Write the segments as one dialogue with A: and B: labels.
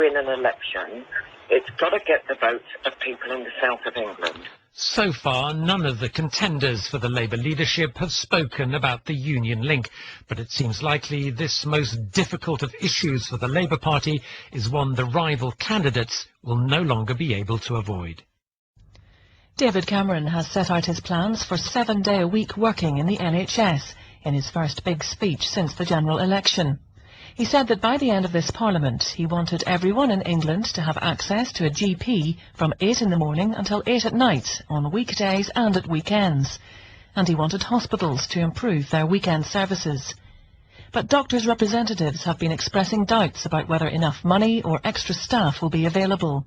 A: In an election, it's got to get the votes of people in the south of England.
B: So far, none of the contenders for the Labour leadership have spoken about the union link, but it seems likely this most difficult of issues for the Labour Party is one the rival candidates will no longer be able to avoid.
C: David Cameron has set out his plans for 7-day-a-week working in the NHS in his first big speech since the general election. He said that by the end of this Parliament, he wanted everyone in England to have access to a GP from 8 in the morning until 8 at night, on weekdays and at weekends. And he wanted hospitals to improve their weekend services. But doctors' representatives have been expressing doubts about whether enough money or extra staff will be available.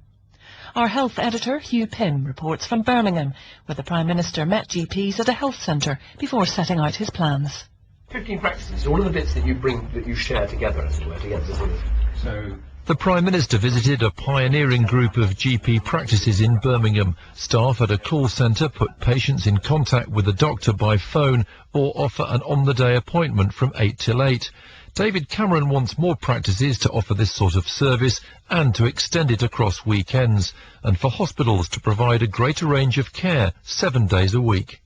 C: Our health editor, Hugh Pym, reports from Birmingham, where the Prime Minister met GPs at a health centre before setting out his plans.
D: 15 practices, all of the bits that you bring, that you share together, as it were, together to sort of... So...
E: The Prime Minister visited a pioneering group of GP practices in Birmingham. Staff at a call centre put patients in contact with a doctor by phone or offer an on-the-day appointment from 8 till 8. David Cameron wants more practices to offer this sort of service and to extend it across weekends, and for hospitals to provide a greater range of care 7 days a week.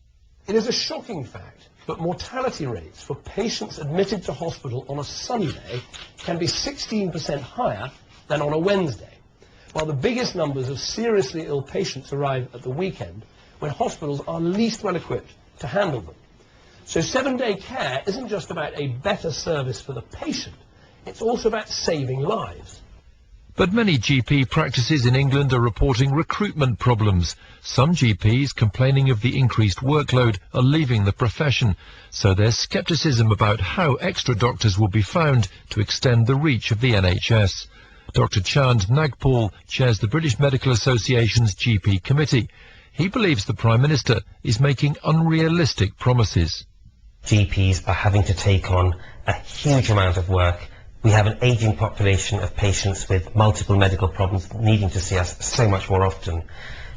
D: It is a shocking fact, but mortality rates for patients admitted to hospital on a Sunday can be 16% higher than on a Wednesday, while the biggest numbers of seriously ill patients arrive at the weekend when hospitals are least well equipped to handle them. So 7-day care isn't just about a better service for the patient, it's also about saving lives.
E: But many GP practices in England are reporting recruitment problems. Some GPs complaining of the increased workload are leaving the profession, so there's scepticism about how extra doctors will be found to extend the reach of the NHS. Dr Chand Nagpal chairs the British Medical Association's GP committee. He believes the Prime Minister is making unrealistic promises.
F: GPs are having to take on a huge amount of work. We have an ageing population of patients with multiple medical problems needing to see us so much more often.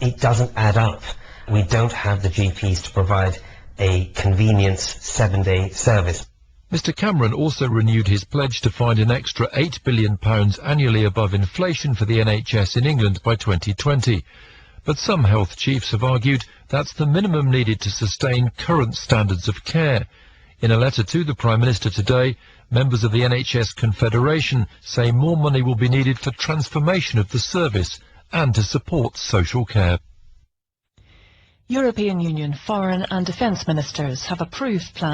F: It doesn't add up. We don't have the GPs to provide a convenient 7-day service.
E: Mr Cameron also renewed his pledge to find an extra £8 billion annually above inflation for the NHS in England by 2020. But some health chiefs have argued that's the minimum needed to sustain current standards of care. In a letter to the Prime Minister today, members of the NHS Confederation say more money will be needed for transformation of the service and to support social care.
C: European Union foreign and defence ministers have approved plans